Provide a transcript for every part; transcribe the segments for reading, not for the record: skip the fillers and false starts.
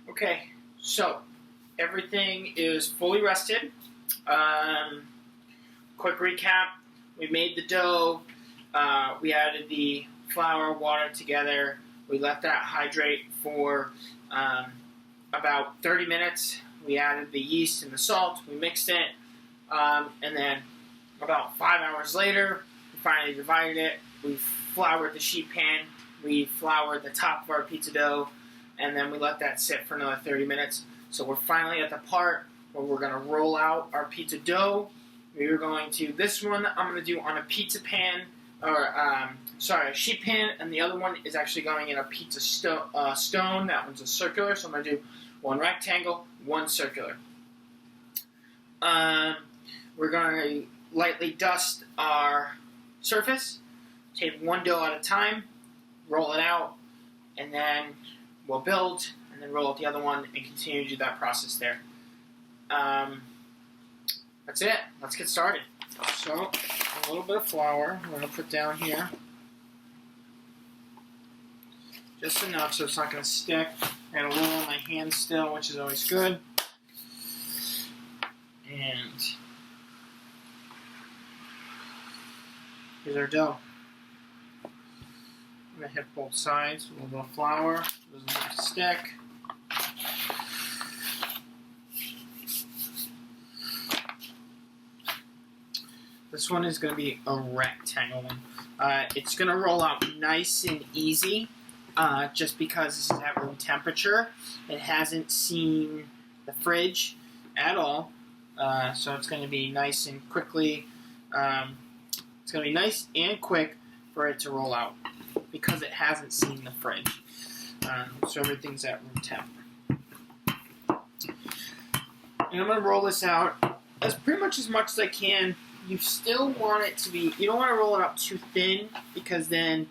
Okay, so everything is fully rested. Quick recap, we made the dough, we added the flour, water together, we let that hydrate for about 30 minutes, we added the yeast and the salt, we mixed it, and then about 5 hours later, we finally divided it, we floured the sheet pan, we floured the top of our pizza dough, and then we let that sit for another 30 minutes. So we're finally at the part where we're going to roll out our pizza dough. We're going to, this one I'm going to do on a pizza pan, or a sheet pan, and the other one is actually going in a pizza stone. That one's a circular, so I'm going to do one rectangle, one circular. We're going to lightly dust our surface, take one dough at a time, roll it out, and then we'll build, and then roll out the other one, and continue to do that process there. That's it. Let's get started. So, a little bit of flour I'm going to put down here. Just enough so it's not going to stick. I got a little on my hand still, which is always good. And here's our dough. I'm going to hit both sides with a little bit of flour. Doesn't have to stick. This one is going to be a rectangle one. It's going to roll out nice and easy just because this is at room temperature. It hasn't seen the fridge at all. So it's going to be nice and quickly. It's going to be nice and quick for it to roll out because it hasn't seen the fridge. So everything's at room temp. And I'm going to roll this out as pretty much as I can. You still want it to be, you don't want to roll it out too thin because then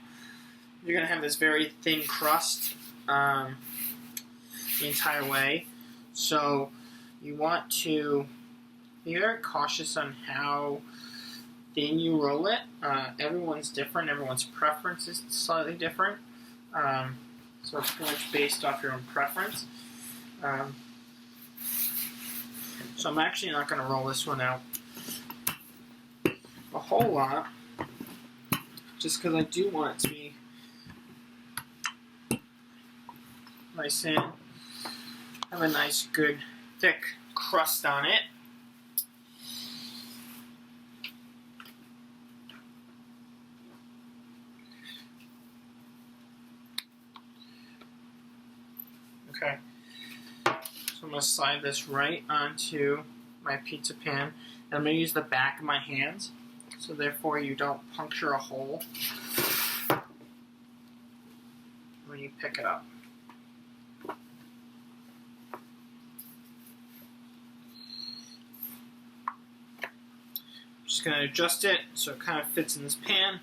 you're going to have this very thin crust the entire way. So you want to be very cautious on how thin you roll it. Everyone's different. Everyone's preference is slightly different. So it's pretty much based off your own preference. So I'm actually not going to roll this one out a whole lot, just because I do want it to be nice and have a nice, good, thick crust on it. Okay, so I'm going to slide this right onto my pizza pan, and I'm going to use the back of my hands, so therefore you don't puncture a hole when you pick it up. I'm just going to adjust it so it kind of fits in this pan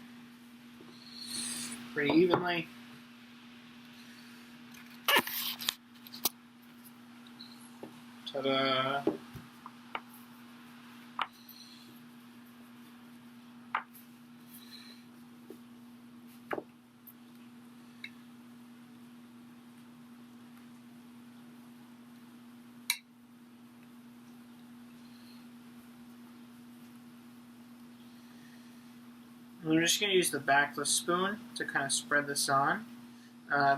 pretty evenly. Ta-da! I'm just going to use the back of the spoon to kind of spread this on.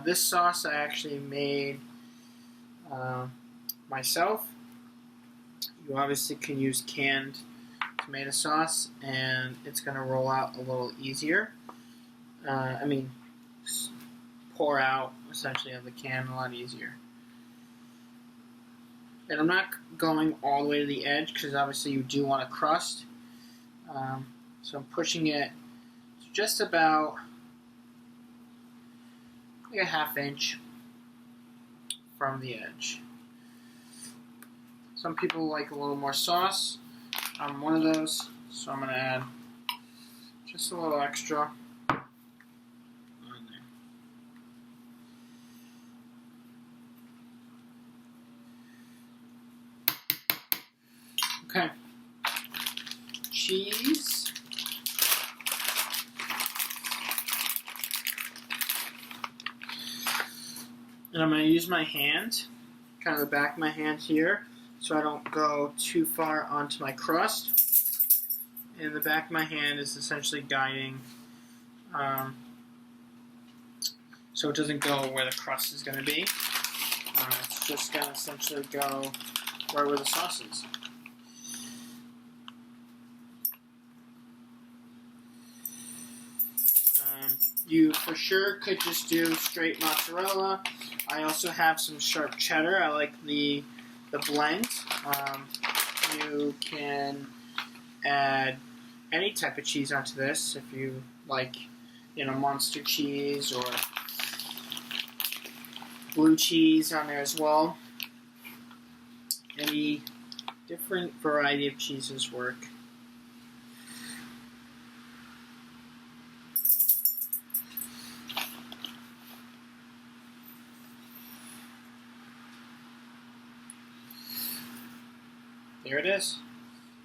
This sauce I actually made myself. You obviously can use canned tomato sauce and it's going to roll out a little easier. Pour out essentially of the can a lot easier. And I'm not going all the way to the edge because obviously you do want a crust. So I'm pushing it just about like a ½ inch from the edge. Some people like a little more sauce. I'm one of those, so I'm going to add just a little extra on there. Okay. Cheese. And I'm going to use my hand kind of the back of my hand here, so I don't go too far onto my crust. And the back of my hand is essentially guiding, so it doesn't go where the crust is going to be. It's just going to essentially go right where the sauce is. You for sure could just do straight mozzarella. I also have some sharp cheddar. I like the blend. You can add any type of cheese onto this if you like, monster cheese or blue cheese on there as well. Any different variety of cheeses work. There it is.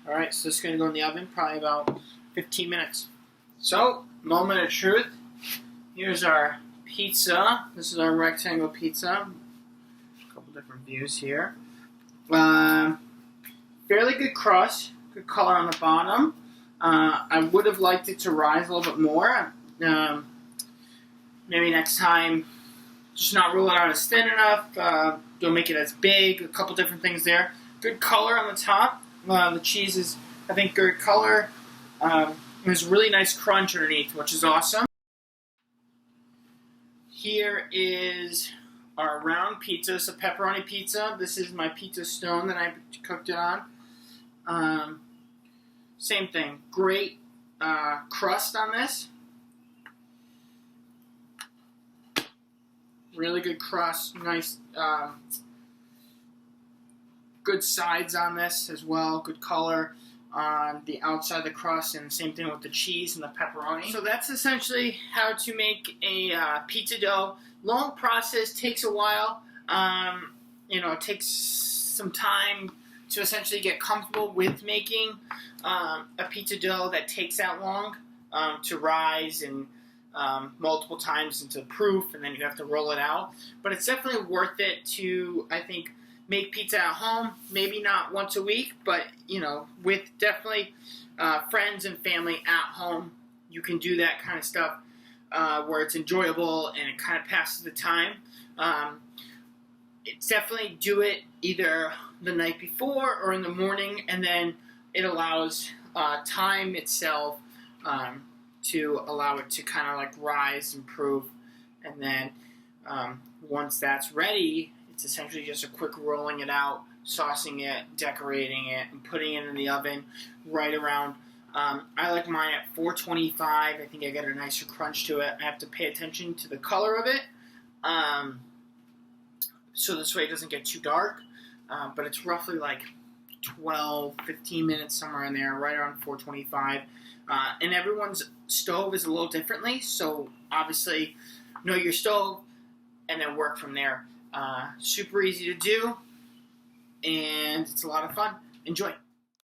Alright, so this is going to go in the oven probably about 15 minutes. So, moment of truth. Here's our pizza. This is our rectangle pizza. A couple different views here. Fairly good crust. Good color on the bottom. I would have liked it to rise a little bit more. Maybe next time, just not roll it out as thin enough. Don't make it as big. A couple different things there. Good color on the top. The cheese is, I think, good color. There's a really nice crunch underneath, which is awesome. Here is our round pizza. It's a pepperoni pizza. This is my pizza stone that I cooked it on. Same thing. Great crust on this. Really good crust. Nice. Good sides on this as well. Good color on the outside of the crust, and same thing with the cheese and the pepperoni. So that's essentially how to make a pizza dough. Long process, takes a while. It takes some time to essentially get comfortable with making a pizza dough that takes that long to rise and multiple times into proof, and then you have to roll it out. But it's definitely worth it to, I think, make pizza at home. Maybe not once a week, but with definitely friends and family at home, you can do that kind of stuff where it's enjoyable and it kind of passes the time. It's definitely do it either the night before or in the morning, and then it allows time itself to allow it to kind of like rise and proof, and then once that's ready, it's essentially just a quick rolling it out, saucing it, decorating it, and putting it in the oven right around. I like mine at 425. I think I get a nicer crunch to it. I have to pay attention to the color of it, so this way it doesn't get too dark. But it's roughly like 12, 15 minutes, somewhere in there, right around 425. And everyone's stove is a little differently, so obviously know your stove and then work from there. Super easy to do, and it's a lot of fun. Enjoy.